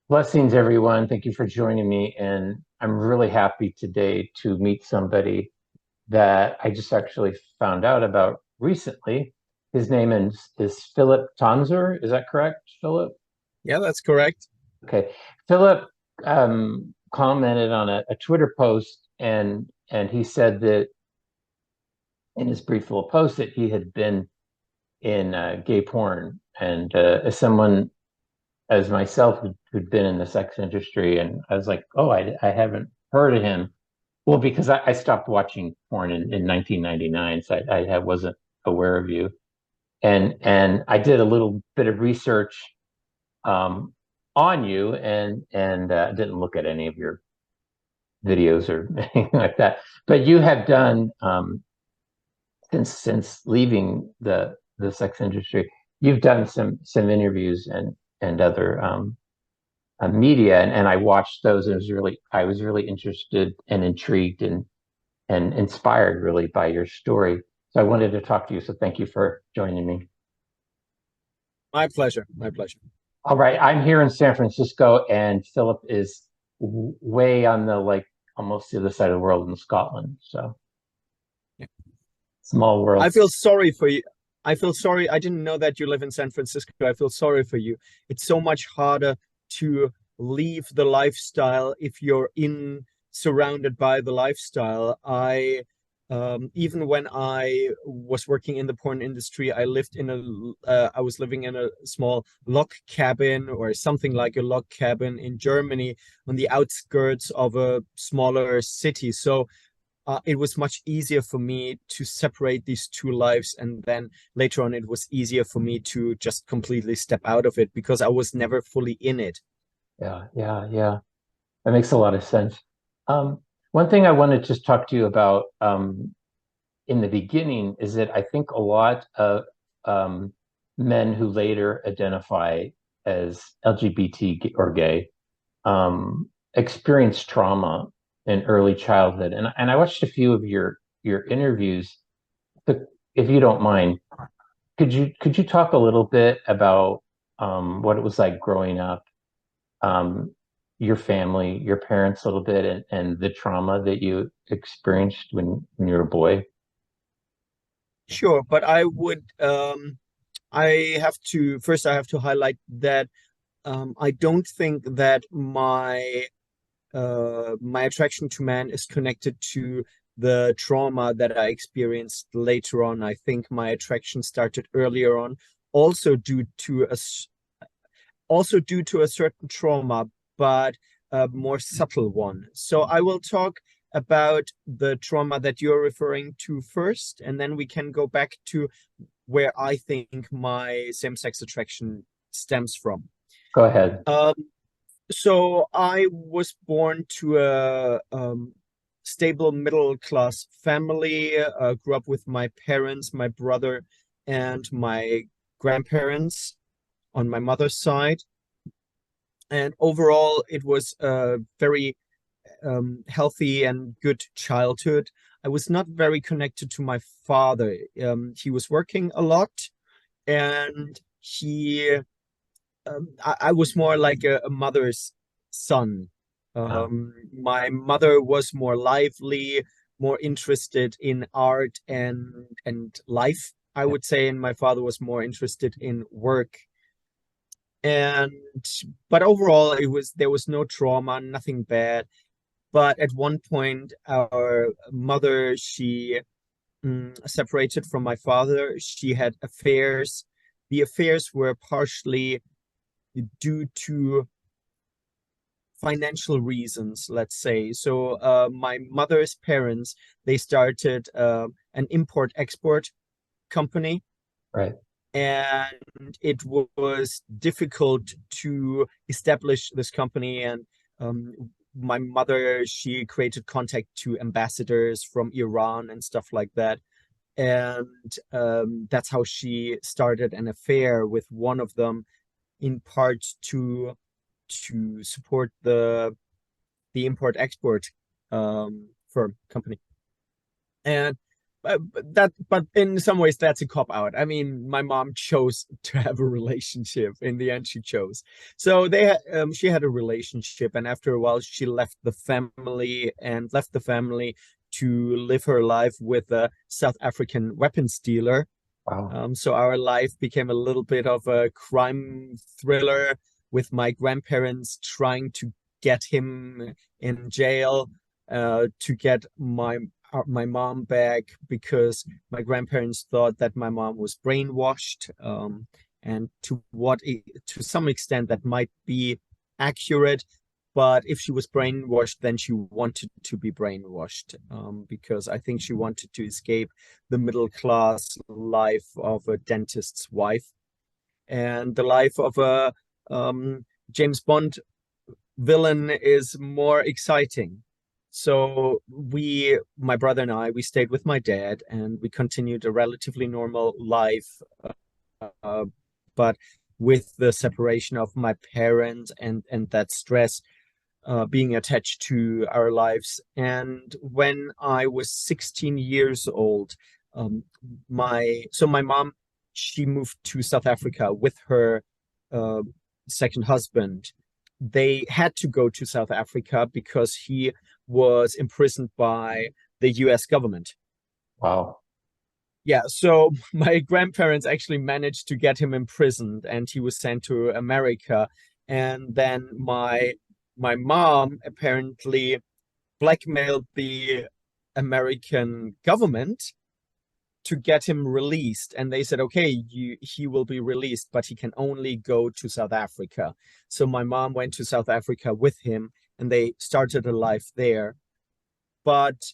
Blessings, everyone. Thank you for joining me. And I'm really happy today to meet somebody that I just actually found out about recently. His name is Philipp Tanzer. Is that correct, Philip? Yeah, that's correct. Okay. Philip commented on a Twitter post and he said that in his brief little post that he had been in gay porn. And as someone as myself who'd been in the sex industry, and I was like, oh, I haven't heard of him. Well, because I stopped watching porn in 1999, so I wasn't aware of you. And I did a little bit of research um, on you, and didn't look at any of your videos or anything like that. But you have done since leaving the sex industry, you've done some interviews and other media, and I watched those, and I was really interested and intrigued and inspired really by your story. So I wanted to talk to you. So thank you for joining me. My pleasure. My pleasure. All right, I'm here in San Francisco, and Philip is way on the like almost the other side of the world in Scotland. So Yeah. small I world. feel sorry for you. I feel sorry. I didn't know that you live in San Francisco. I feel sorry for you. It's so much harder to leave the lifestyle if you're in surrounded by the lifestyle. Even when I was working in the porn industry, I was living in a small log cabin or something like a log cabin in Germany on the outskirts of a smaller city. So it was much easier for me to separate these two lives. And then later on, it was easier for me to just completely step out of it because I was never fully in it. Yeah. That makes a lot of sense. One thing I want to just talk to you about in the beginning is that I think a lot of um, men who later identify as LGBT or gay experience trauma in early childhood, and I watched a few of your interviews. But if you don't mind, could you talk a little bit about what it was like growing up, um, your family, your parents, a little bit, and the trauma that you experienced when you were a boy? Sure, but I have to first I have to highlight that I don't think that my attraction to man is connected to the trauma that I experienced later on. I think my attraction started earlier on, also due to a certain trauma, but a more subtle one. So I will talk about the trauma that you're referring to first, and then we can go back to where I think my same-sex attraction stems from. Go ahead. Um, so I was born to a stable middle class family. Grew up with my parents, my brother, and my grandparents on my mother's side. And overall, it was a very healthy and good childhood. I was not very connected to my father. He was working a lot, and I was more like a mother's son. Oh, My mother was more lively, more interested in art and life, I yeah. would say, and my father was more interested in work. And but overall, it was there was no trauma, nothing bad. But at one point, our mother, she separated from my father. She had affairs. The affairs were partially due to financial reasons, let's say. So my mother's parents, they started an import-export company, Right. and it was difficult to establish this company. And um, my mother, she created contact to ambassadors from Iran and stuff like that. And that's how she started an affair with one of them, in part to support the import export firm company. And but in some ways that's a cop out. I mean, my mom chose to have a relationship. In the end, she chose. So she had a relationship, and after a while, she left the family to live her life with a South African weapons dealer. Wow. So our life became a little bit of a crime thriller with my grandparents trying to get him in jail, to get my mom back because my grandparents thought that my mom was brainwashed. And to some extent that might be accurate, but if she was brainwashed, then she wanted to be brainwashed, because I think she wanted to escape the middle class life of a dentist's wife and the life of a James Bond villain is more exciting. So my brother and I, we stayed with my dad and we continued a relatively normal life, uh, but with the separation of my parents and that stress being attached to our lives. And when I was 16 years old, my mom, she moved to South Africa with her uh, second husband. They had to go to South Africa because he was imprisoned by the US government. Wow. Yeah, so my grandparents actually managed to get him imprisoned and he was sent to America. And then my mom apparently blackmailed the American government to get him released. And they said, okay, he will be released, but he can only go to South Africa. So my mom went to South Africa with him and they started a life there. But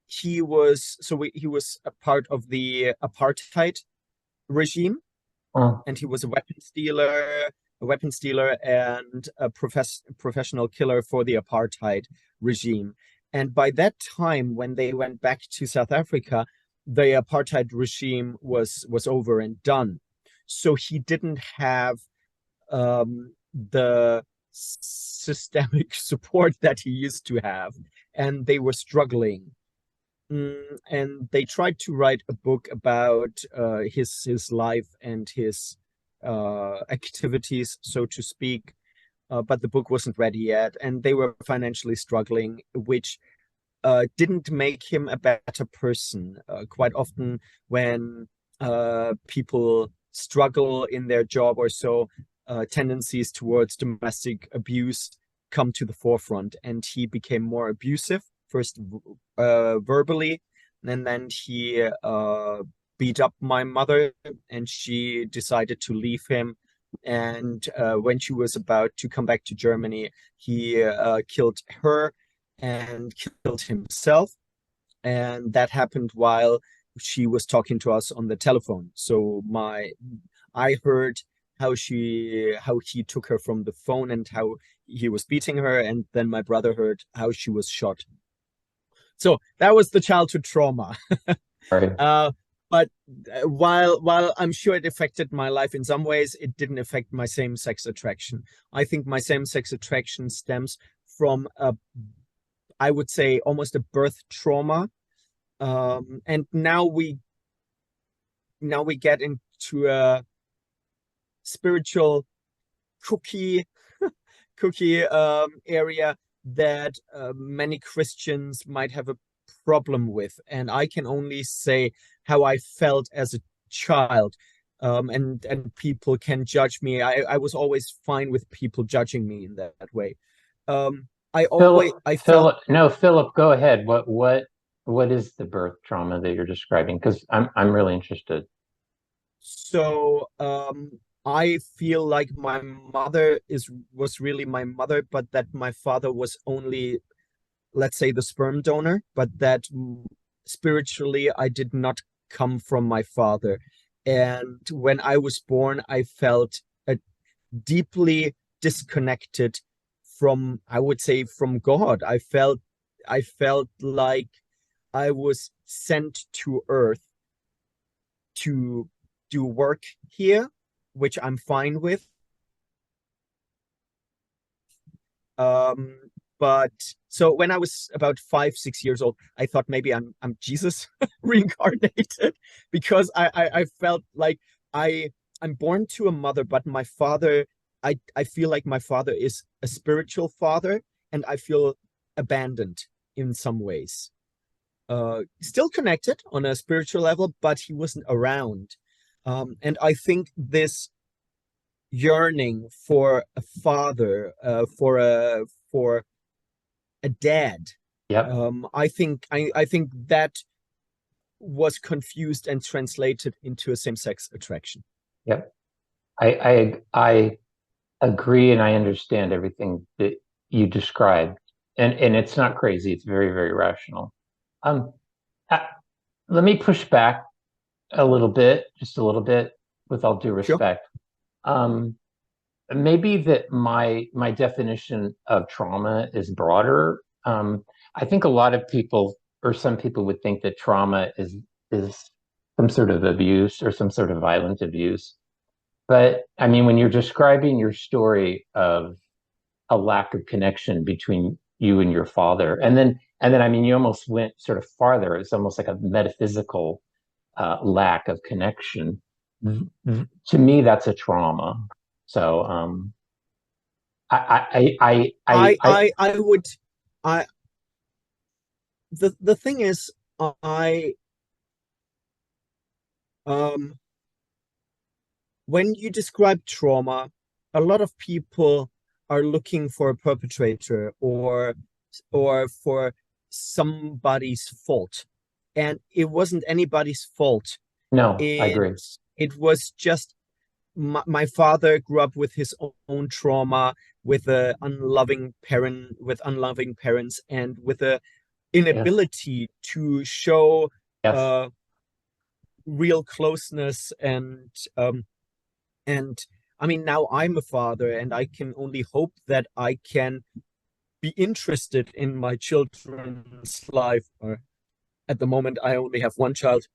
he was a part of the apartheid regime, Oh, and he was a weapons dealer and a professional killer for the apartheid regime. And by that time, when they went back to South Africa, the apartheid regime was over and done. So he didn't have the systemic support that he used to have, and they were struggling. And they tried to write a book about his life and his activities, so to speak. But the book wasn't ready yet, and they were financially struggling, which didn't make him a better person. Quite often, when people struggle in their job or so, tendencies towards domestic abuse come to the forefront, and he became more abusive, first verbally, and then he beat up my mother, and she decided to leave him. And when she was about to come back to Germany, he killed her and killed himself. And that happened while she was talking to us on the telephone. So I heard how he took her from the phone and how he was beating her, and then my brother heard how she was shot. So that was the childhood trauma. right. uh, but while I'm sure it affected my life in some ways, it didn't affect my same-sex attraction. I think my same-sex attraction stems from I would say almost a birth trauma. And now we get into a spiritual cookie cookie area that many Christians might have a problem with. And I can only say how I felt as a child. And people can judge me. I was always fine with people judging me in that way. I felt Philip, go ahead. What is the birth trauma that you're describing? Because I'm really interested. so I feel like my mother was really my mother, but that my father was only, let's say, the sperm donor, but that spiritually I did not come from my father. And when I was born, I felt deeply disconnected from, I would say, from God. I felt like I was sent to earth to do work here, which I'm fine with. Um, but So when I was about 5, 6 years old, I thought maybe I'm Jesus reincarnated, because I felt like I I'm born to a mother, but my father, I feel like my father is a spiritual father, and I feel abandoned in some ways. Still connected on a spiritual level, but he wasn't around. And I think this yearning for a father, for a dad, Yep. I think that was confused and translated into a same-sex attraction. Yep. I agree, and I understand everything that you described, and it's not crazy. It's very, very rational. Um, uh, Let me push back a little bit, just a little bit, with all due Sure. respect. Um, Maybe that my definition of trauma is broader. I think a lot of people, or some people, would think that trauma is some sort of abuse or some sort of violent abuse. But I mean, when you're describing your story of a lack of connection between you and your father, and then I mean, you almost went sort of farther. It's almost like a metaphysical lack of connection. To me, that's a trauma. So I would I the thing is, I um when you describe trauma, a lot of people are looking for a perpetrator, or for somebody's fault. And it wasn't anybody's fault. no, I It agree. it was just my father grew up with his own trauma, with a unloving parent, with unloving parents, and with a Yes, inability to show yes, uh real closeness. And I mean, now I'm a father, and I can only hope that I can be interested in my children's life. Or at the moment, I only have one child,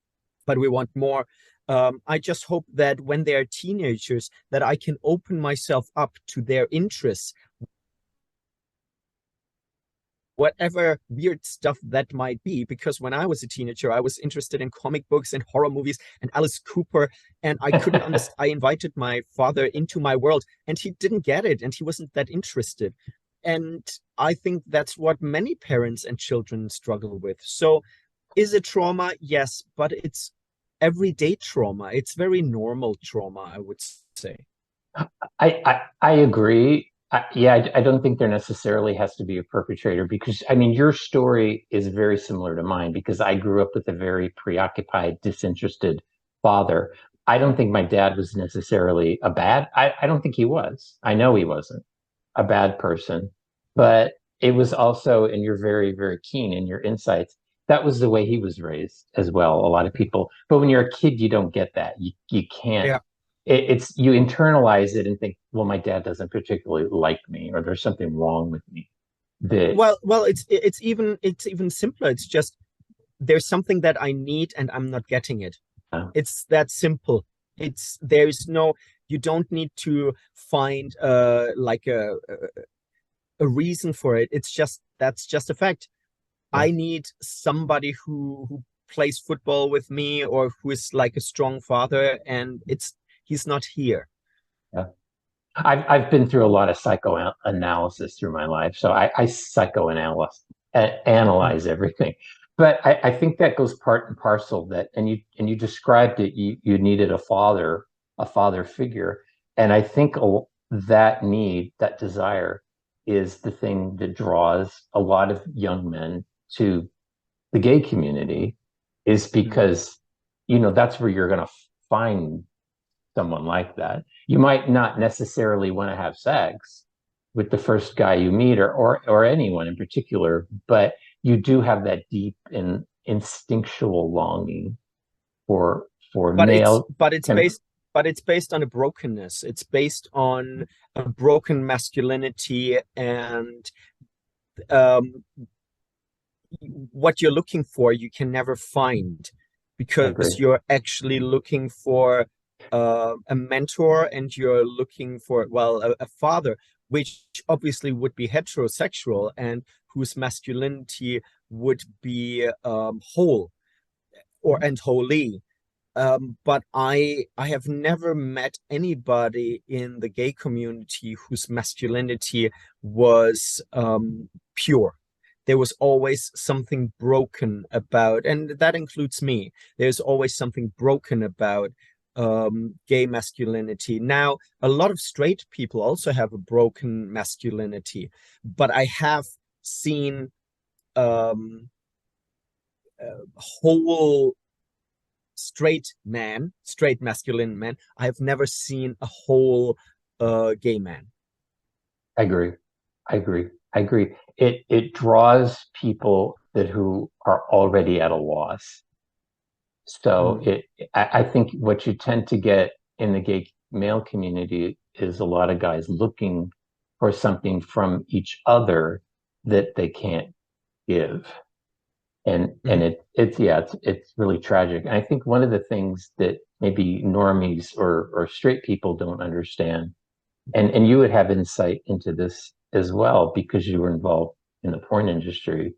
but we want more. I just hope that when they are teenagers, that I can open myself up to their interests, whatever weird stuff that might be. Because when I was a teenager, I was interested in comic books and horror movies and Alice Cooper, and I couldn't understand. I invited my father into my world, and he didn't get it, and he wasn't that interested. And I think that's what many parents and children struggle with. So, is it trauma? Yes, but it's everyday trauma. It's very normal trauma, I would say. I agree. Yeah, I don't think there necessarily has to be a perpetrator because I mean your story is very similar to mine because I grew up with a very preoccupied, disinterested father. I don't think my dad was necessarily a bad. I don't think he was. I know he wasn't a bad person, but it was also, and you're very, very keen in your insights. That was the way he was raised as well. A lot of people, but when you're a kid, you don't get that. You can't. Yeah. It's you internalize it and think, well, my dad doesn't particularly like me, or there's something wrong with me. That Well, it's even simpler. It's just there's something that I need and I'm not getting it. It's that simple. It's there's no You don't need to find like a reason for it. It's just that's just a fact. I yes, need somebody who plays football with me, or who is like a strong father, and it's he's not here. yeah. I've been through a lot of psychoanalysis through my life, so I psychoanalyze Mm. analyze everything. But I think that goes part and parcel that, and you described it. You needed a father figure, and I think that need, that desire, is the thing that draws a lot of young men to the gay community, is Mm. because that's where you're going to find someone like that. You might not necessarily want to have sex with the first guy you meet, or anyone in particular, but you do have that deep and instinctual longing for but it's male. but it's And based but it's based on a brokenness. It's based on a broken masculinity, and um, what you're looking for you can never find, I agree. because you're actually looking for a mentor, and you're looking for, well, a father, which obviously would be heterosexual and whose masculinity would be whole or and holy. But I have never met anybody in the gay community whose masculinity was pure. There was always something broken about, and that includes me. There's always something broken about gay masculinity. Now, a lot of straight people also have a broken masculinity, but I have seen whole straight masculine man. I have never seen a whole gay man. I agree. I agree. I agree. It draws people that who are already at a loss. So Mm. I think what you tend to get in the gay male community is a lot of guys looking for something from each other that they can't give. And Mhm. it's yeah, it's really tragic. And I think one of the things that maybe normies or straight people don't understand, and you would have insight into this as well because you were involved in the porn industry,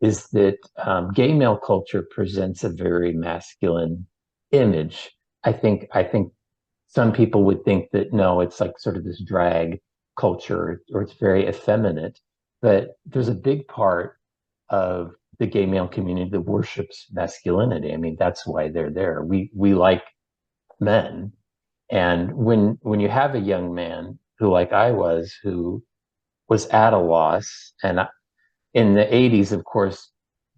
is that gay male culture presents a very masculine image. I think some people would think that no, it's like sort of this drag culture or it's very effeminate, but there's a big part of the gay male community that worships masculinity. I mean, that's why they're there. We like men, and when you have a young man who, like I was, who was at a loss, and in the 80s, of course,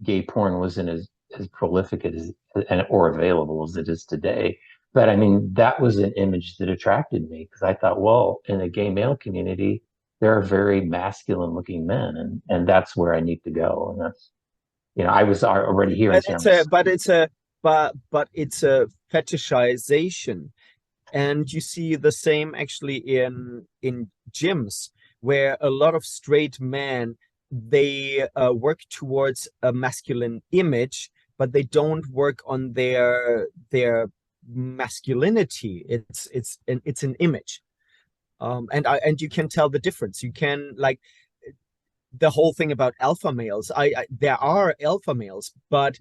gay porn wasn't as prolific as and or available as it is today. But I mean, that was an image that attracted me because I thought, well, in the gay male community, there are very masculine looking men, and that's where I need to go. And that's, I was already here in But San it's a fetishization, and you see the same actually in gyms where a lot of straight men they work towards a masculine image, but they don't work on their masculinity. It's an image, and you can tell the difference. You can like the whole thing about alpha males. There are alpha males, but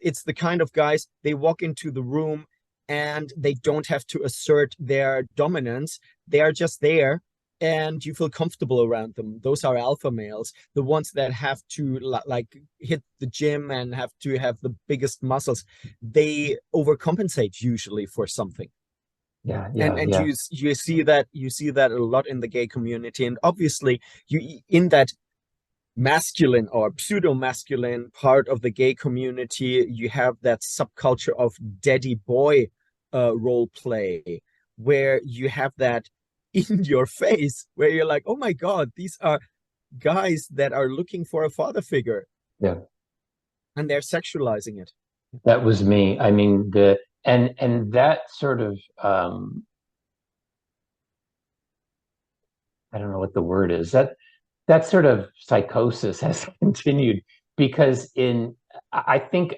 it's the kind of guys they walk into the room and they don't have to assert their dominance. They are just there and you feel comfortable around them. Those are alpha males, the ones that have to like hit the gym and have to have the biggest muscles. They overcompensate usually for something. Yeah, and yeah, and yeah, you see that a lot in the gay community, and obviously you in that masculine or pseudo masculine part of the gay community, you have that subculture of daddy boy role play, where you have that in your face, where you're like, oh my God, these are guys that are looking for a father figure yeah. and they're sexualizing it. That was me. I mean, and that sort of I don't know what the word is. That sort of psychosis has continued because I think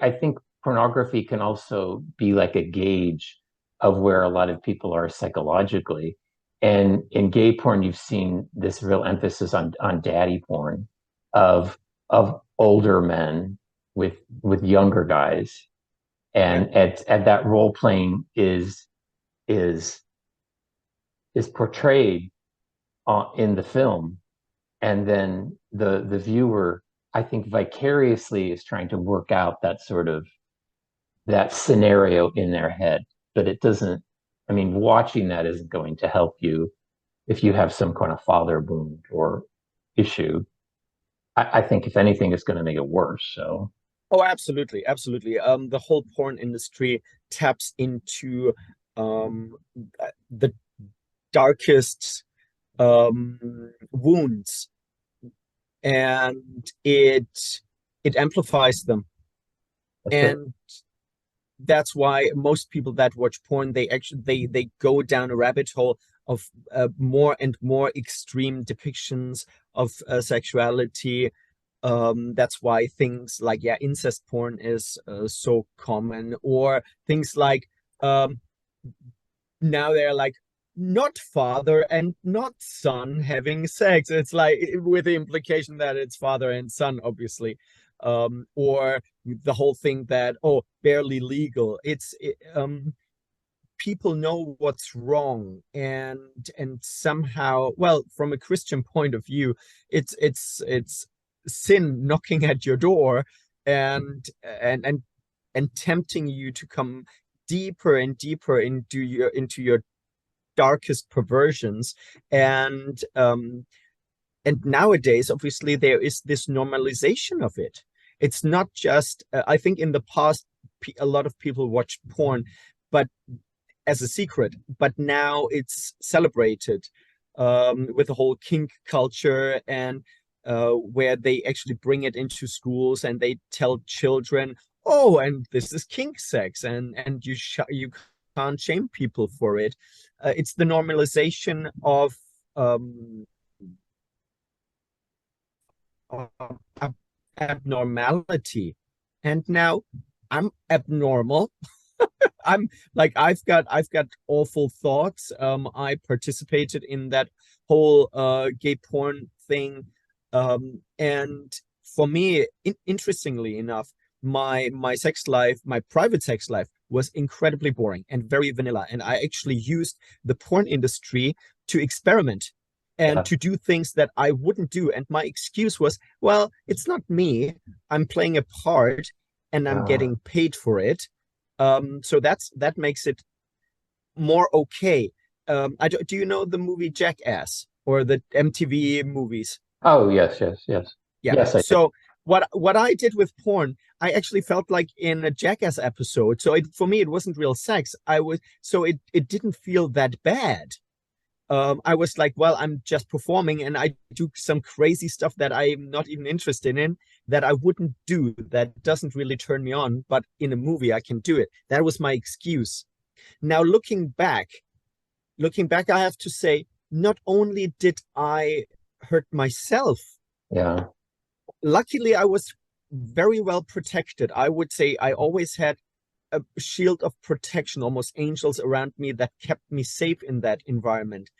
pornography can also be like a gauge of where a lot of people are psychologically. And in gay porn, you've seen this real emphasis on daddy porn of older men with younger guys. Yeah. And that role playing is is portrayed in the film, and then the viewer, I think, vicariously is trying to work out that sort of that scenario in their head, but it doesn't. I mean, watching that isn't going to help you if you have some kind of father wound or issue. I think if anything, it's going to make it worse. So Oh, absolutely, absolutely. The whole porn industry taps into the darkest wounds, and it amplifies them. that's it. And that's why most people that watch porn, they actually they go down a rabbit hole of more and more extreme depictions of sexuality. That's why things like, yeah, incest porn is so common, or things like, um now they're like not father and not son having sex. It's like with the implication that it's father and son, obviously. Or the whole thing that, oh, barely legal. People know what's wrong, and somehow, well, from a Christian point of view, it's sin knocking at your door, and tempting you to come deeper and deeper into your darkest perversions. And um and nowadays, obviously, there is this normalization of it. It's not just, I think in the past, a lot of people watched porn, but as a secret, but now it's celebrated, with the whole kink culture, and where they actually bring it into schools and they tell children, oh, and this is kink sex, and you can't shame people for it. It's the normalization um, of abnormality, and now I'm abnormal. I'm like, I've got awful thoughts. I participated in that whole gay porn thing. And for me, interestingly enough, my sex life, my private sex life, was incredibly boring and very vanilla. And I actually used the porn industry to experiment and Yeah. to do things that I wouldn't do. And my excuse was, well, it's not me. I'm playing a part and I'm Uh, getting paid for it. So that makes it more okay. Do you know the movie Jackass or the MTV movies? oh, yes, yes, yes. Yeah. Yes, I do. So what I did with porn, I actually felt like in a Jackass episode. So for me, it wasn't real sex. It didn't feel that bad. I was like, well, I'm just performing and I do some crazy stuff that I'm not even interested in, that I wouldn't do, that doesn't really turn me on, but in a movie I can do it. That was my excuse. Now looking back, I have to say, not only did I hurt myself, Yeah. luckily I was very well protected. I would say I always had a shield of protection, almost angels around me that kept me safe in that environment.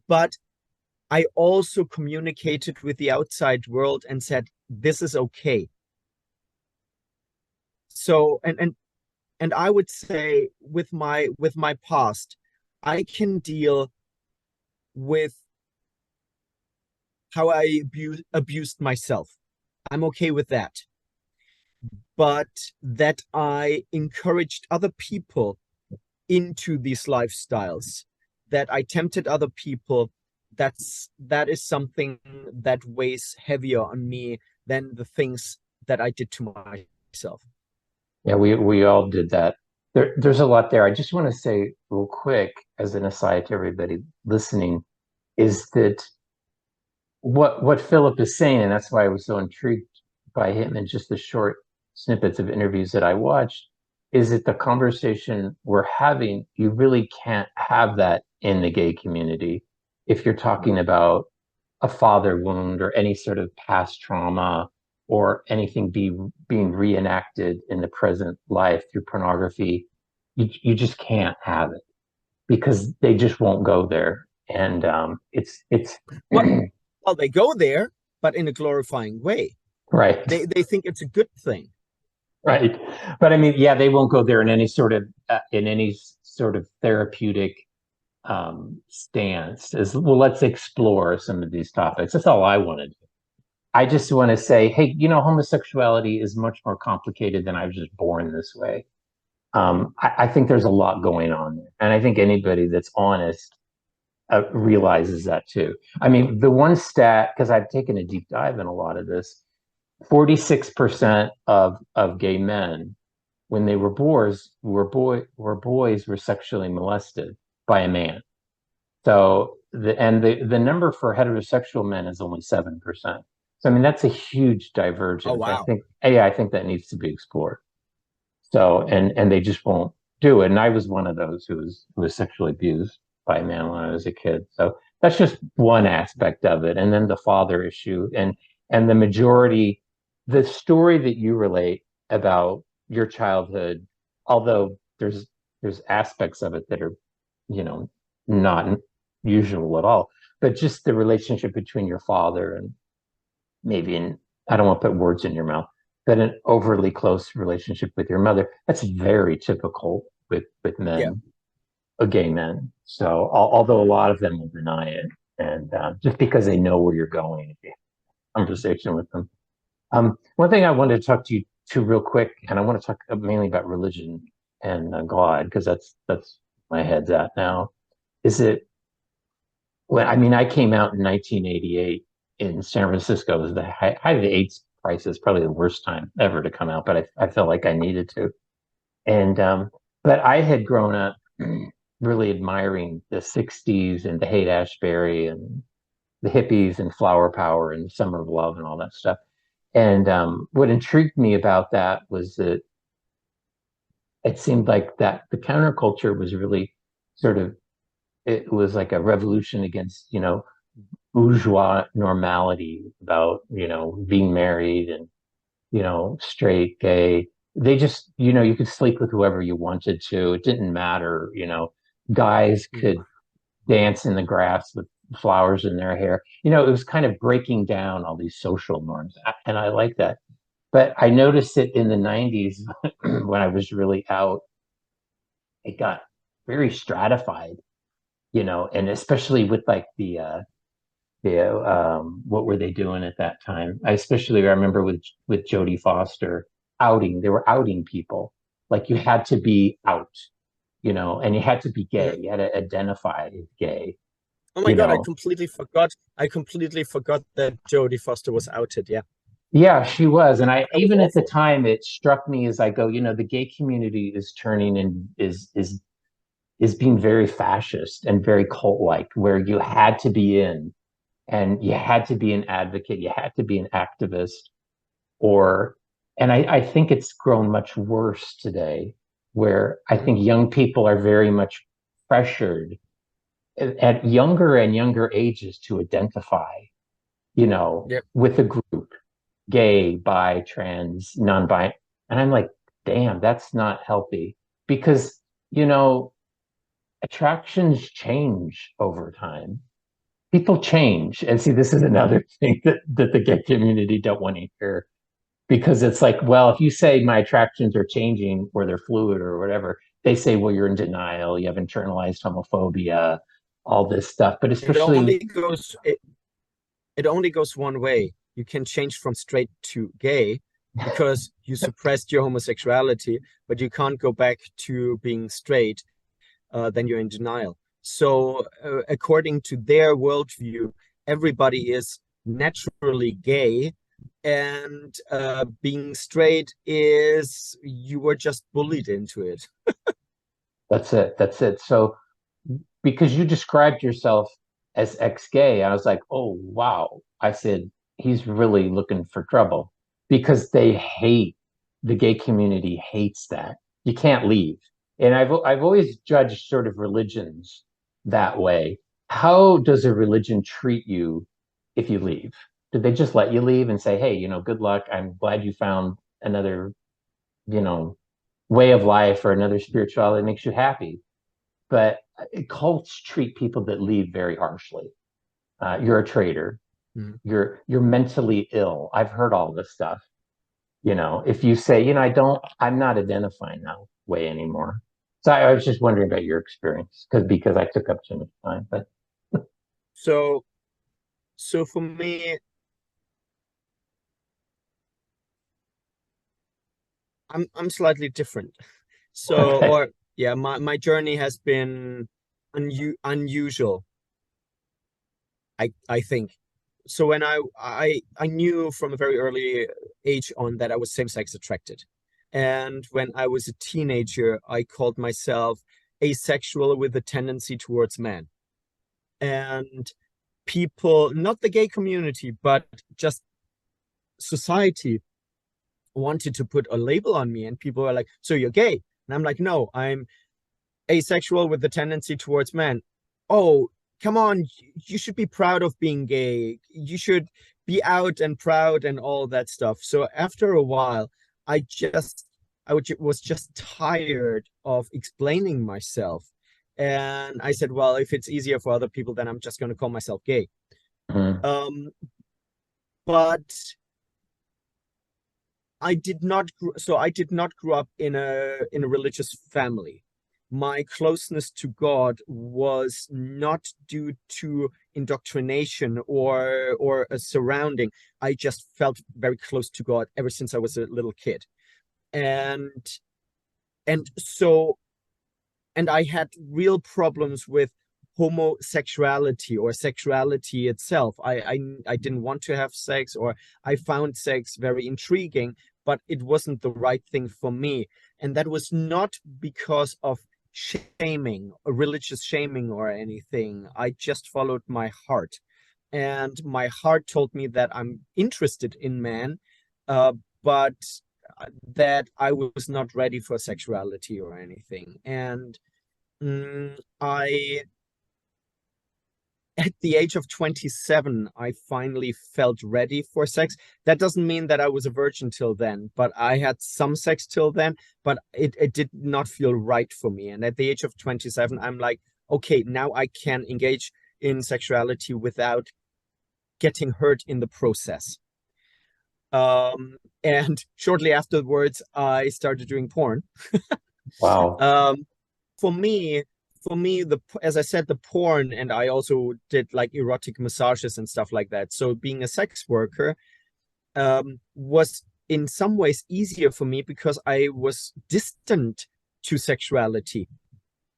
But I also communicated with the outside world and said, this is okay. So, and I would say, with my past, I can deal with how I abused myself. I'm okay with that. But that I encouraged other people into these lifestyles, that I tempted other people, that is something that weighs heavier on me than the things that I did to myself. Yeah, we all did that. There's a lot there. I just want to say real quick, as an aside to everybody listening, is that what Philip is saying, and that's why I was so intrigued by him and just the short snippets of interviews that I watched, is that the conversation we're having, you really can't have that in the gay community if you're talking about a father wound or any sort of past trauma or anything being reenacted in the present life through pornography. You just can't have it because they just won't go there. And it's Well, well, they go there, but in a glorifying way. right. They think it's a good thing. Right. But I mean, yeah, they won't go there in any sort of therapeutic stance. As well, let's explore some of these topics. That's all I want to do. I just want to say, hey, homosexuality is much more complicated than I was just born this way. I think there's a lot going on there, and I think anybody that's honest realizes that too. I mean, the one stat, because I've taken a deep dive in a lot of this, 46% of gay men when they were boys were sexually molested by a man. So the number for heterosexual men is only 7%. So I mean that's a huge Oh, divergence. I wow. think yeah, I think that needs to be explored. So and they just won't do it. And I was one of those who was sexually abused by a man when I was a kid. So that's just one aspect of it. And then the father issue and the majority, the story that you relate about your childhood, although there's aspects of it that are, you know, not usual at all. But just the relationship between your father and maybe in, I don't want to put words in your mouth, but an overly close relationship with your mother, that's very typical with Yeah. men, gay men. So although a lot of them will deny it, and just because they know where you're going, if you have a conversation with them. One thing I wanted to talk to you to real quick, and I want to talk mainly about religion and God, because that's my head's at now. Is it well, I mean, I came out in 1988 in San Francisco. It was the height of the AIDS crisis, probably the worst time ever to come out, but I felt like I needed to. And but I had grown up really admiring the 60s and the Haight-Ashbury and the hippies and flower power and summer of love and all that stuff. And what intrigued me about that was that it seemed like that the counterculture was really sort of, it was like a revolution against, bourgeois normality about, being married and, straight, gay. They just, you could sleep with whoever you wanted to. It didn't matter, guys Mm. could dance in the grass with flowers in their hair. It was kind of breaking down all these social norms. And I like that. But I noticed it in the 90s when I was really out, it got very stratified, and especially with like what were they doing at that time? I especially remember with Jodie Foster outing. They were outing people. Like you had to be out, and you had to be Mm. gay. You had to identify as gay, Oh my you God, I know. completely forgot. I completely forgot that Jodie Foster was outed. Yeah, Yeah, she was. And I that was even at the awful. time it struck me as I go, the gay community is turning and is being very fascist and very cult-like, where you had to be in and you had to be an advocate, you had to be an activist, or and I think it's grown much worse today, where I Mm. think young people are very much pressured at younger and younger ages to identify, Yep. with a group, gay, bi, trans, non-bi. And I'm like, damn, that's not healthy because, you know, attractions change over time. People change. And see, this is another thing that the gay community don't want to hear because it's like, well, if you say my attractions are changing or they're fluid or whatever, they say, well, you're in denial, you have internalized homophobia, all this stuff. But It especially, only goes it, it only goes one way. You can change from straight to gay because you suppressed your homosexuality, but you can't go back to being straight. Then you're in denial. So, according to their worldview, everybody is naturally gay, and being straight is you were just bullied into it. that's it. That's it. So because you described yourself as ex-gay, I was like, oh wow. I said, he's really looking for trouble because they hate the gay community hates that. You can't leave. And I've always judged sort of religions that way. How does a religion treat you if you leave? Did they just let you leave and say, hey, good luck. I'm glad you found another, you know, way of life or another spirituality that makes you happy? But cults treat people that leave very harshly. You're a traitor. Mhm. You're mentally ill. I've heard all this stuff. If you say, I'm not identifying that way anymore. So I was just wondering about your experience because I took up too much time. But So, so for me, I'm slightly different. So, okay, or yeah, my journey has been unusual, I think. So when I knew from a very early age on that I was same-sex attracted. And when I was a teenager, I called myself asexual with a tendency towards men. And people, not the gay community, but just society wanted to put a label on me. And people were like, so you're gay? And I'm like, no, I'm asexual with the tendency towards men. Oh, come on, you should be proud of being gay. You should be out and proud and all that stuff. So after a while, I was just tired of explaining myself. And I said, well, if it's easier for other people, then I'm just going to call myself gay. Mm. Um, but I did not grow up in a religious family. My closeness to God was not due to indoctrination or a surrounding. I just felt very close to God ever since I was a little kid. And and so and I had real problems with homosexuality or sexuality itself. I didn't want to have sex, or I found sex very intriguing, but it wasn't the right thing for me. And that was not because of shaming, or religious shaming or anything. I just followed my heart. And my heart told me that I'm interested in men, uh, but that I was not ready for sexuality or anything. And I, at the age of 27, I finally felt ready for sex. That doesn't mean that I was a virgin till then, but I had some sex till then, but it did not feel right for me. And at the age of 27, I'm like, okay, now I can engage in sexuality without getting hurt in the process. And shortly afterwards, I started doing porn. Wow. Um, for me, the as I said, the porn, and I also did like erotic massages and stuff like that. So being a sex worker was in some ways easier for me because I was distant to sexuality.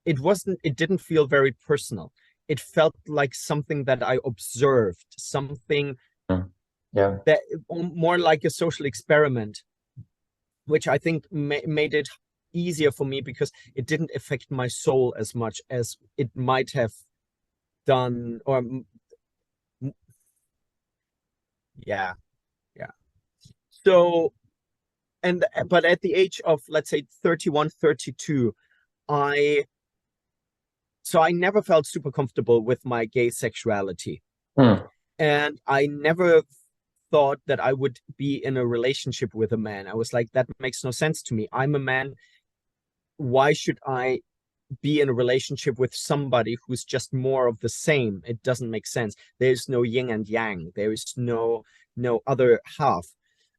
It didn't feel very personal. It felt like something that I observed, something Mm. Yeah. that more like a social experiment, which I think made it easier for me because it didn't affect my soul as much as it might have done. Or yeah, yeah. So, and but at the age of, let's say, 31, 32, I I never felt super comfortable with my gay sexuality. Mm. And I never thought that I would be in a relationship with a man. I was like, that makes no sense to me. I'm a man. Why should I be in a relationship with somebody who's just more of the same? It doesn't make sense. There's no yin and yang. There is no other half.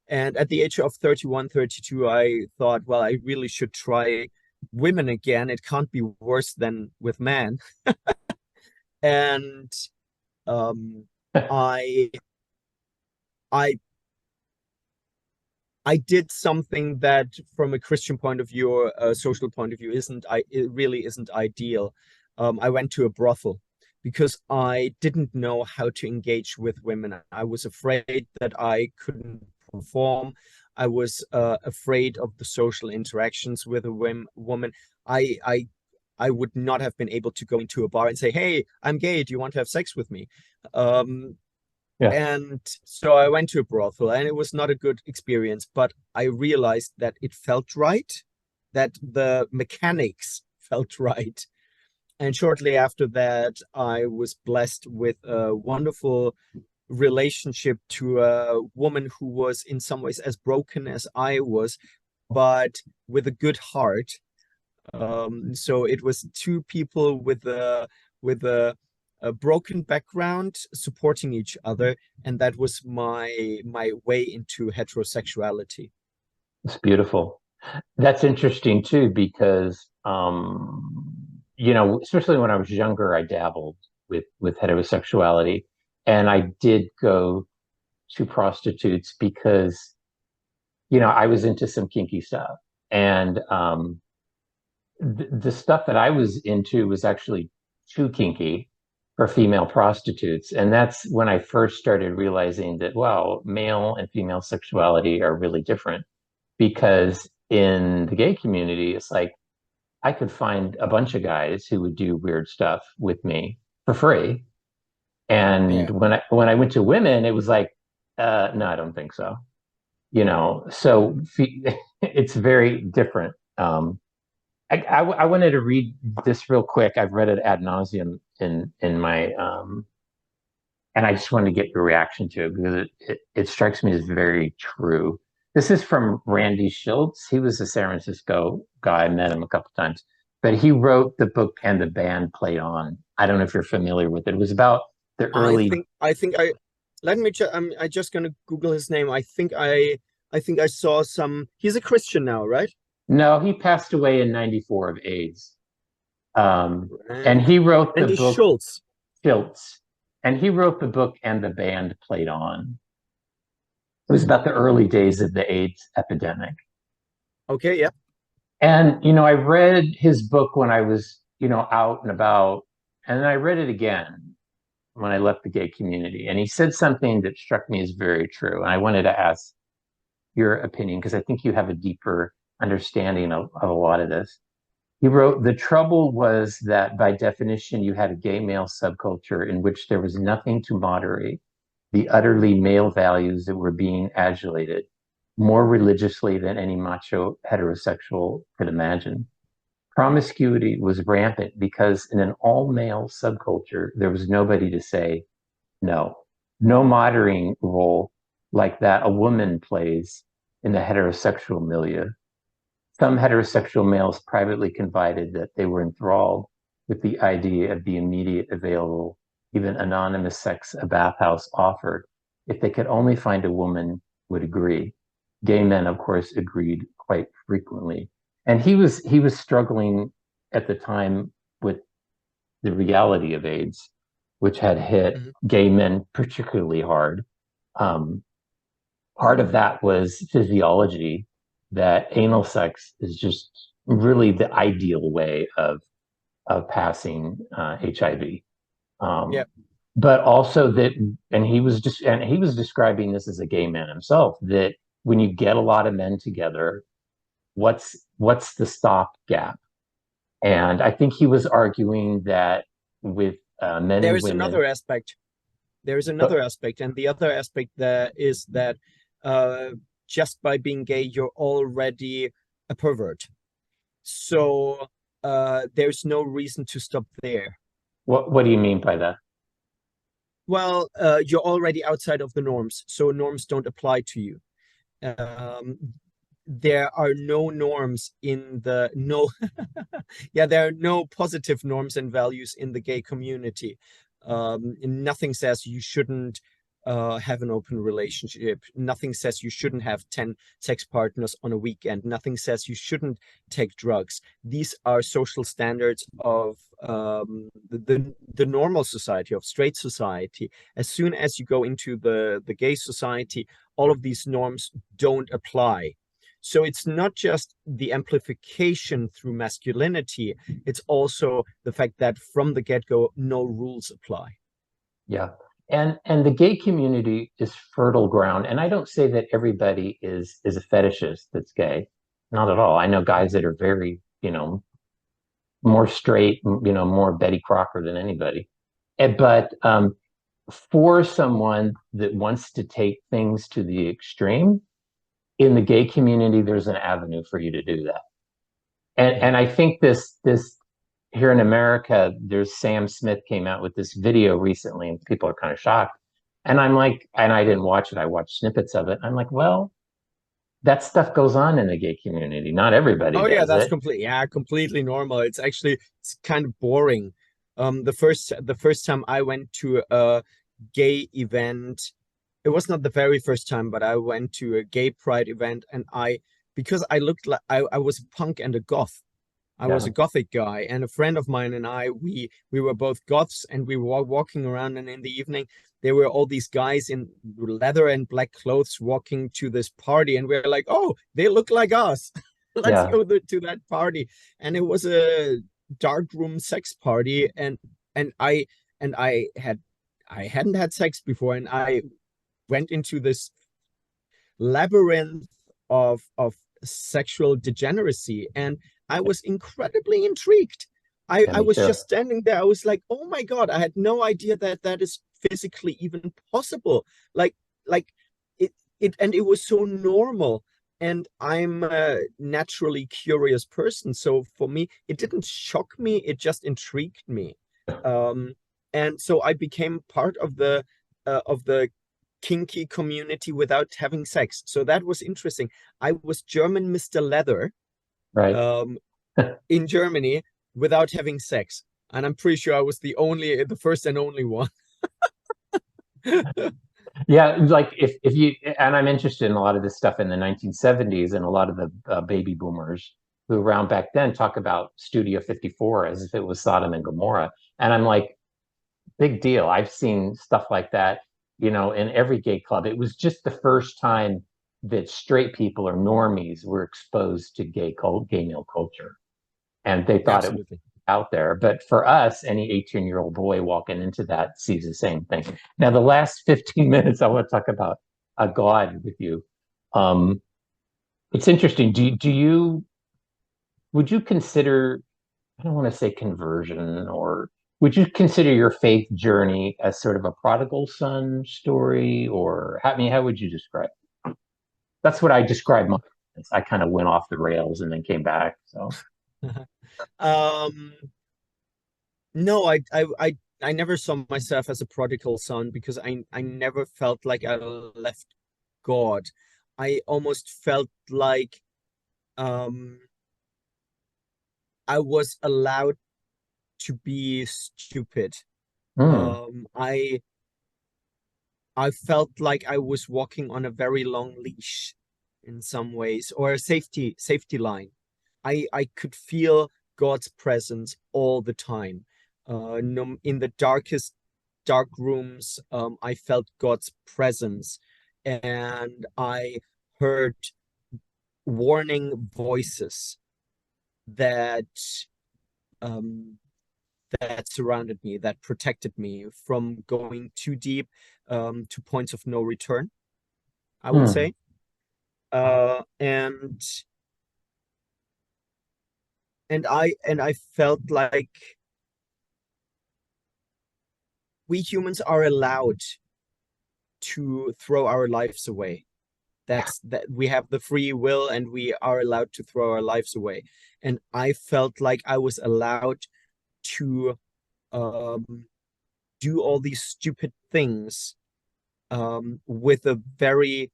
And at the age of 31, 32, I thought, well, I really should try women again. It can't be worse than with men. And um, I I I did something that, from a Christian point of view or a social point of view, it really isn't ideal. I went to a brothel because I didn't know how to engage with women. I was afraid that I couldn't perform. I was afraid of the social interactions with a woman. I, I I would not have been able to go into a bar and say, "Hey, I'm gay. Do you want to have sex with me?" Um, Yeah. and so I went to a brothel, and it was not a good experience, but I realized that it felt right, that the mechanics felt right. And shortly after that, I was blessed with a wonderful relationship to a woman who was in some ways as broken as I was, but with a good heart. So it was two people with a broken background supporting each other, and that was my way into heterosexuality. It's beautiful. That's interesting too, because especially when I was younger, I dabbled with heterosexuality, and I did go to prostitutes because I was into some kinky stuff, and the stuff that I was into was actually too kinky for female prostitutes, and that's when I first started realizing that, wow, male and female sexuality are really different. Because in the gay community, it's like I could find a bunch of guys who would do weird stuff with me for free. And Yeah. when I went to women, it was like, no, I don't think so. So it's very different. I wanted to read this real quick. I've read it ad nauseum in my and I just wanted to get your reaction to it because it strikes me as very true. This is from Randy Schultz. He was a San Francisco guy. I met him a couple times. but he wrote the book and the band played on. I don't know if you're familiar with it. It was about the I early. think I think I let me check. I just gonna Google his name. I think I saw some. He's a Christian now, right? No, he passed away in '94 of AIDS. And And he wrote the Randy book Schultz. Tilts, and he wrote the book and the band played on. It was about the early days of the AIDS epidemic. Okay, yeah. And, I read his book when I was, out and about, and then I read it again when I left the gay community. And he said something that struck me as very true. And I wanted to ask your opinion because I think you have a deeper understanding of a lot of this. He wrote, the trouble was that by definition, you had a gay male subculture in which there was nothing to moderate the utterly male values that were being adulated more religiously than any macho heterosexual could imagine. Promiscuity was rampant because in an all male subculture, there was nobody to say no. No moderating role like that a woman plays in the heterosexual milieu. Some heterosexual males privately confided that they were enthralled with the idea of the immediate available, even anonymous sex a bathhouse offered if they could only find a woman would agree. Gay men, of course, agreed quite frequently. And he was struggling at the time with the reality of AIDS, which had hit Mhm. gay men particularly hard. Um, Part of that was physiology, that anal sex is just really the ideal way of passing HIV. Yeah. But also that, and he was describing this as a gay man himself, that when you get a lot of men together, what's the stopgap? And I think he was arguing that with men There and is women. another aspect. There is But another aspect, and the other aspect that is that uh, just by being gay, you're already a pervert. So there's no reason to stop there. what do you mean by that? Well, you're already outside of the norms, so norms don't apply to you. Um, there are no norms in the no, yeah, there are no positive norms and values in the gay community. Nothing says you shouldn't have an open relationship. Nothing says you shouldn't have 10 sex partners on a weekend. Nothing says you shouldn't take drugs. These are social standards of the normal society, of straight society. As soon as you go into the gay society, all of these norms don't apply. So it's not just the amplification through masculinity, it's also the fact that from the get-go, no rules apply. Yeah. And the gay community is fertile ground. And I don't say that everybody is a fetishist that's gay. Not at all. I know guys that are very, more straight, more Betty Crocker than anybody. But for someone that wants to take things to the extreme, in the gay community, there's an avenue for you to do that. Mhm. And I think this here in America, there's Sam Smith came out with this video recently, and people are kind of shocked. And I'm like, and I didn't watch it. I watched snippets of it. I'm like, well, that stuff goes on in the gay community. Not everybody Oh yeah, does that's it. completely normal. It's kind of boring. The first time I went to a gay event, it was not the very first time, but I went to a gay pride event, and because I looked like I was a punk and a goth. I was Yeah, a gothic guy, and a friend of mine and we were both goths, and we were walking around, and in the evening there were all these guys in leather and black clothes walking to this party, and we are like, oh, they look like us. Let's yeah, go to that party. And it was a dark room sex party, and I hadn't had sex before, and I went into this labyrinth of sexual degeneracy, and I was incredibly intrigued. I, yeah, I me was too. just standing there. I was like, oh my God, I had no idea that that is physically even possible. Like, like and it was so normal. And I'm a naturally curious person. So for me, it didn't shock me, it just intrigued me. Um, and so I became part of the kinky community without having sex. So that was interesting. I was German Mr. Leather Right. um, in Germany, without having sex. And I'm pretty sure I was the first and only one. Yeah, like if you and I'm interested in a lot of this stuff in the 1970s, and a lot of the baby boomers who around back then talk about Studio 54 as if it was Sodom and Gomorrah. And I'm like, big deal. I've seen stuff like that, in every gay club. It was just the first time that straight people or normies were exposed to gay male culture, and they thought it was Absolutely. out there. But for us, any 18-year-old boy walking into that sees the same thing. Now, the last 15 minutes, I want to talk about God with you. Um, it's interesting. Would you consider, I don't want to say conversion, or would you consider your faith journey as sort of a prodigal son story? Or, I mean, how would you describe it? That's what I described my, I kind of went off the rails and then came back. So, Um, no, I never saw myself as a prodigal son because I never felt like I left God. I almost felt like um I was allowed to be stupid. hmm, Um, I I felt like I was walking on a very long leash in some ways, or a safety line. I could feel God's presence all the time. No, in the darkest dark rooms, I felt God's presence, and I heard warning voices that um, that surrounded me, that protected me from going too deep, to points of no return, I would hmm. say. And I felt like we humans are allowed to throw our lives away. That we have the free will and we are allowed to throw our lives away. And I felt like I was allowed to um, do all these stupid things with a very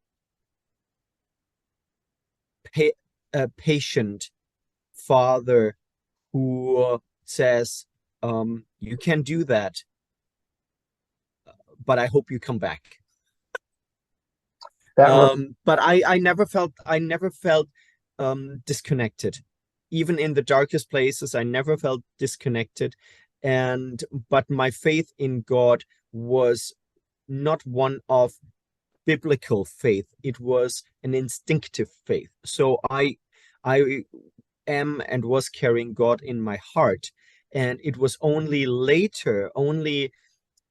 pa patient father who says, "You can do that, but I hope you come back." That re But I never felt disconnected. Even in the darkest places, I never felt disconnected. And but my faith in God was not one of biblical faith. It was an instinctive faith. So I am and was carrying God in my heart. And it was only later, only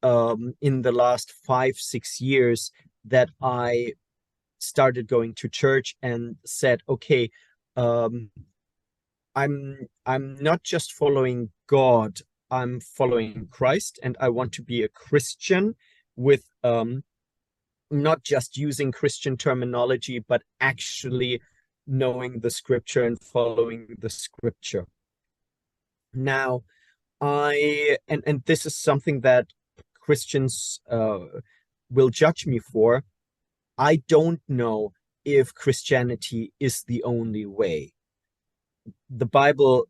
in the last 5, 6 years, that I started going to church and said, okay, um, I'm not just following God, I'm following Christ, and I want to be a Christian with not just using Christian terminology, but actually knowing the scripture and following the scripture. Now, and this is something that Christians will judge me for. I don't know if Christianity is the only way. The Bible,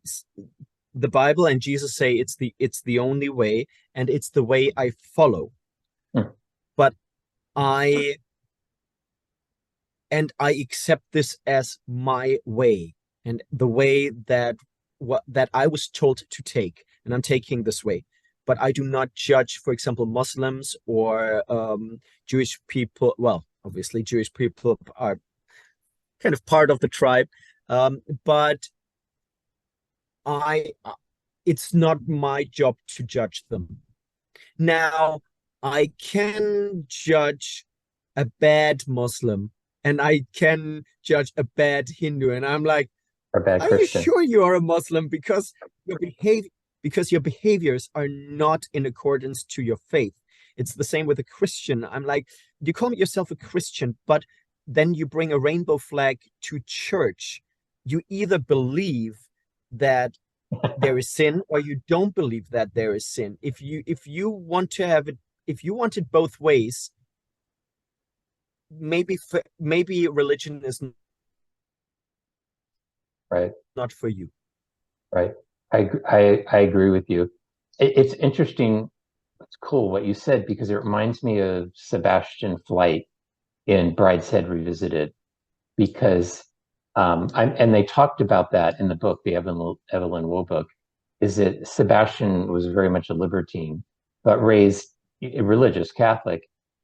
the Bible and Jesus say it's the only way, and it's the way I follow. hmm, But I I accept this as my way and the way that what that I was told to take, and I'm taking this way. But I do not judge, for example, Muslims or Jewish people. Well, obviously, Jewish people are kind of part of the tribe, but I it's not my job to judge them. Now, I can judge a bad Muslim and I can judge a bad Hindu, and I'm like, or bad are you Christian. sure you are a Muslim your behavior your behaviors are not in accordance to your faith? It's the same with a Christian. I'm like, you call yourself a Christian, but then you bring a rainbow flag to church. You either believe that there is sin or you don't believe that there is sin. If you want to have it, if you want it both ways, maybe religion is Right, not for you. right. I agree with you. It's interesting. It's cool what you said because it reminds me of Sebastian Flight in Brideshead Revisited because and they talked about that in the book, the Evelyn Waugh book, is that Sebastian was very much a libertine, but raised a religious Catholic,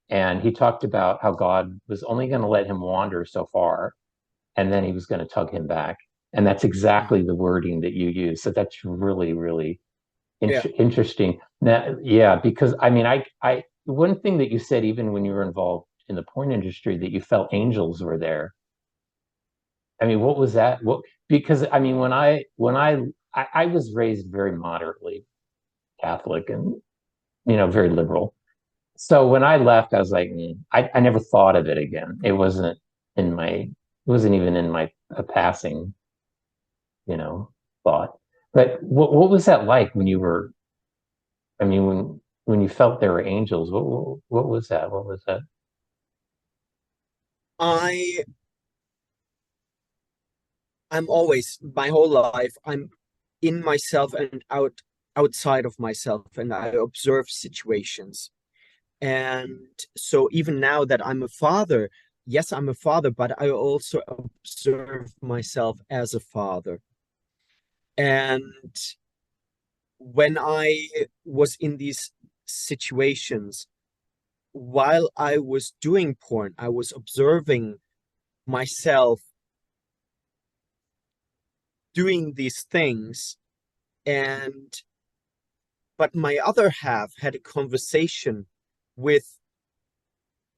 and he talked about how God was only going to let him wander so far, and then he was going to tug him back, and that's exactly the wording that you use. So that's really, really Yeah. interesting. Now, yeah, because I mean, one thing that you said, even when you were involved in the porn industry, that you felt angels were there. I mean, what was that? What because I mean, I was raised very moderately Catholic and very liberal. So when I left, I was like, I never thought of it again. It wasn't even in my passing, thought. But what was that like when you were? I mean, when you felt there were angels, what was that? What was that? I I'm always my whole life I'm in myself and outside of myself, and I observe situations. And so even now that I'm a father, yes, I'm a father, but I also observe myself as a father. And when I was in these situations, while I was doing porn, I was observing myself doing these things. And but my other half had a conversation with,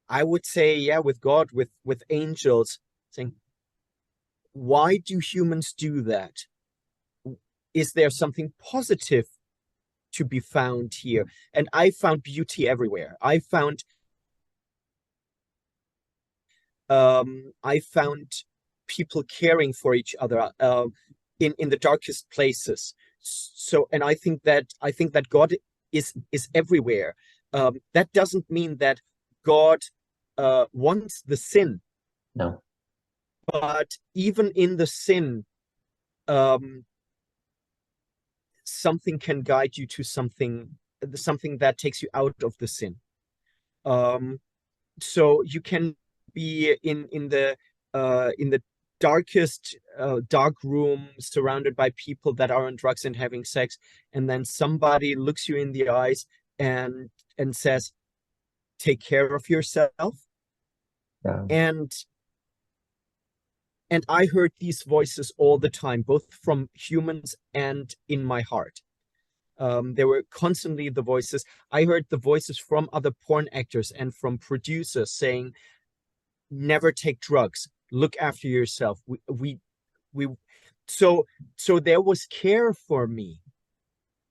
I would say, yeah, with God, with angels, saying, why do humans do that? Is there something positive to be found here? And I found beauty everywhere. I found people caring for each other in the darkest places. So, and I think that God is everywhere. That doesn't mean that God wants the sin, No, but even in the sin, um, something can guide you to something that takes you out of the sin. Um, so you can be in the darkest dark room, surrounded by people that are on drugs and having sex, and then somebody looks you in the eyes and says, take care of yourself. yeah. And and I heard these voices all the time, both from humans and in my heart. There were constantly the voices. I heard the voices from other porn actors and from producers saying, never take drugs, look after yourself. We so so there was care for me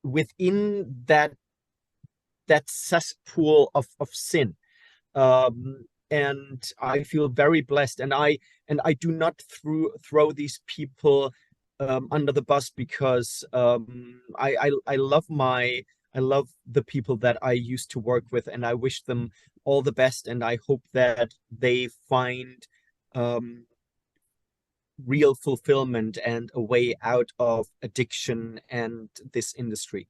within that cesspool of sin. And I feel very blessed, and I do not throw these people under the bus, because I love the people that I used to work with, and I wish them all the best, and I hope that they find um, real fulfillment and a way out of addiction and this industry.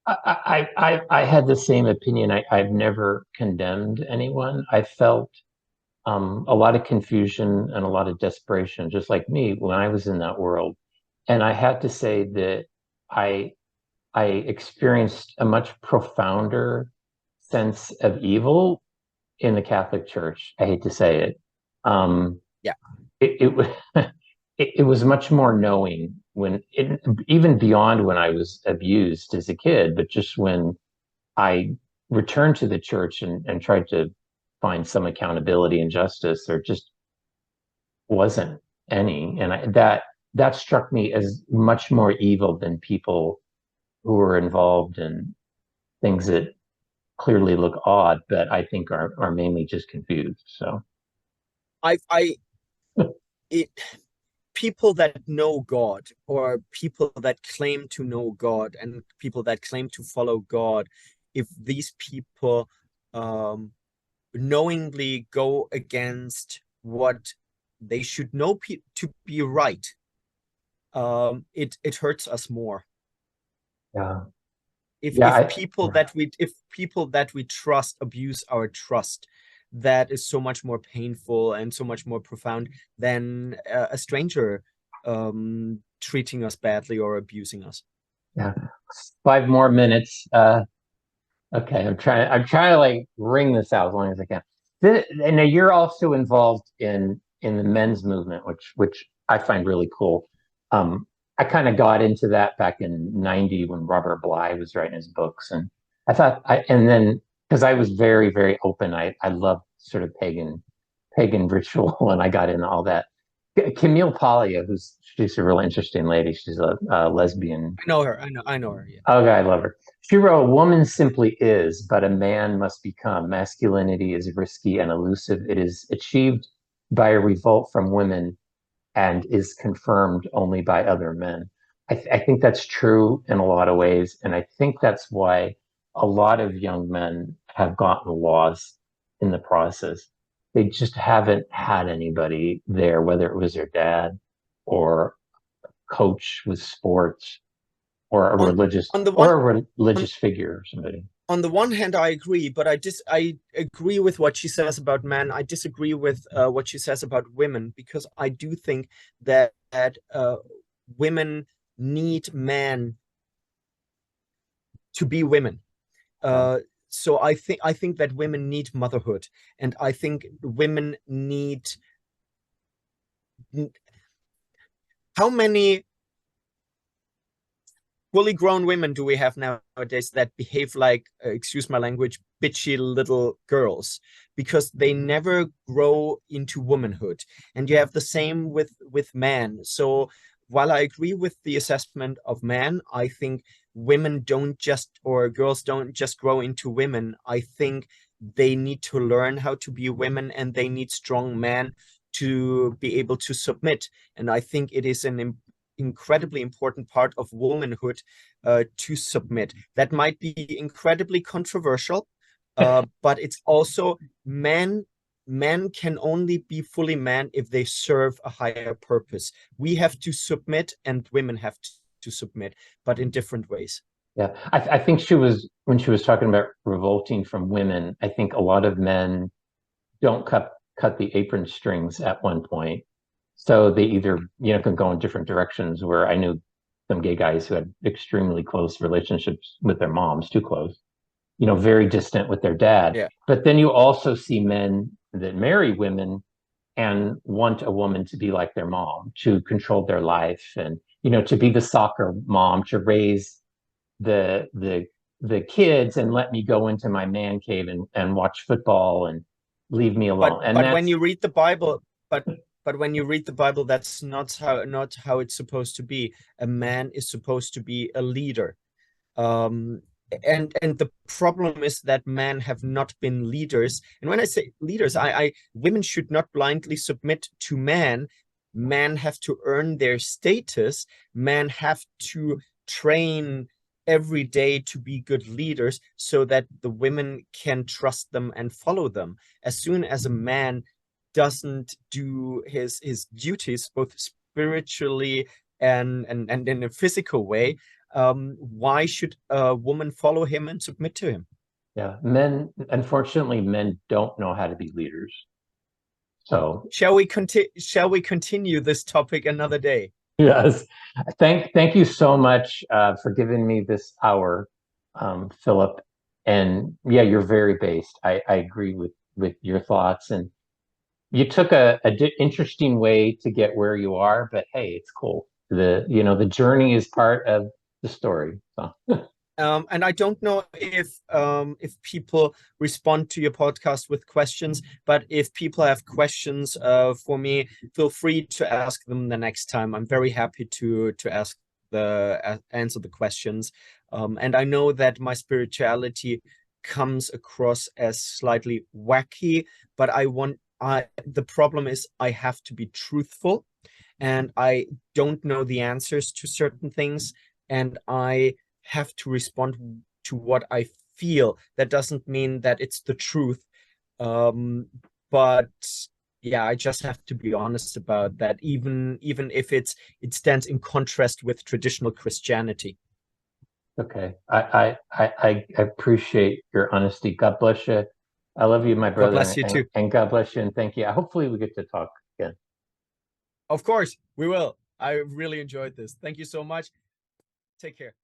I had the same opinion. I've never condemned anyone. I felt a lot of confusion and a lot of desperation, just like me when I was in that world. And I had to say that I I experienced a much profounder sense of evil in the Catholic Church. I hate to say it. Um, Yeah. it was it was much more knowing even beyond when I was abused as a kid, but just when I returned to the church and tried to find some accountability and justice, there just wasn't any, and that struck me as much more evil than people who were involved in things that clearly look odd, but I think are mainly just confused. So I it People that know God, or people that claim to know God, and people that claim to follow God, if these people um, knowingly go against what they should know to be right, it hurts us more. Yeah. If Yeah. if people that we if people that we trust abuse our trust, that is so much more painful and so much more profound than a stranger treating us badly or abusing us. Yeah. 5 more minutes. Okay. I'm trying to like wring this out as long as I can. And now you're also involved in the men's movement, which I find really cool. Um, I kind of got into that back in '90 when Robert Bly was writing his books, and and then because I was very, very open, I loved sort of pagan ritual, and I got into all that. Camille Paglia, she's a really interesting lady. She's a lesbian. I know her. I know her. Yeah. Okay, I love her. She wrote, "A woman simply is, but a man must become. Masculinity is risky and elusive. It is achieved by a revolt from women and is confirmed only by other men." I think that's true in a lot of ways. And I think that's why a lot of young men have gotten lost in the process. They just haven't had anybody there, whether it was their dad or coach with sports or a On religious on the or one a on religious figure or somebody. on the one hand, I agree, but I agree with what she says about men. I disagree with what she says about women, because I do think that women need men to be women. Yeah. Uh, so I think that women need motherhood, and I think women need. How many fully grown women do we have nowadays that behave like, excuse my language, bitchy little girls, because they never grow into womanhood? And you have the same with men. So while I agree with the assessment of men, I think women don't just, or girls don't just grow into women. I think they need to learn how to be women, and they need strong men to be able to submit. And I think it is an incredibly important part of womanhood to submit. That might be incredibly controversial, but it's also men. Men can only be fully men if they serve a higher purpose. We have to submit, and women have to submit, but in different ways. Yeah. I think she was when she was talking about revolting from women, I think a lot of men don't cut the apron strings at one point. So they either, can go in different directions where I knew some gay guys who had extremely close relationships with their moms, too close, very distant with their dad. Yeah. But then you also see men that marry women and want a woman to be like their mom, to control their life and, to be the soccer mom, to raise the kids and let me go into my man cave and watch football and leave me but alone. And but when that's you read the Bible, but when you read the Bible, that's not how it's supposed to be. A man is supposed to be a leader. um and the problem is that men have not been leaders. And when I say leaders, I women should not blindly submit to men. Men have to earn their status. Men have to train every day to be good leaders, so that the women can trust them and follow them. As soon as a man doesn't do his duties, both spiritually and in a physical way, why should a woman follow him and submit to him? yeah, unfortunately, men don't know how to be leaders. So Shall we continue this topic another day? yes, thank you so much for giving me this hour, Philip. And yeah, you're very based. I agree with your thoughts, and you took a interesting way to get where you are. But hey, it's cool. The journey is part of the story. So And I don't know if people respond to your podcast with questions, but if people have questions for me, feel free to ask them the next time. I'm very happy to answer the questions. And I know that my spirituality comes across as slightly wacky, but the problem is I have to be truthful, and I don't know the answers to certain things, and I have to respond to what I feel. That doesn't mean that it's the truth. Um, but yeah, I just have to be honest about that, even if it stands in contrast with traditional Christianity. Okay. I appreciate your honesty. God bless you. I love you, my God brother, bless you too. and God bless you and thank you. Hopefully we get to talk again. Of course, we will. I really enjoyed this. Thank you so much. Take care.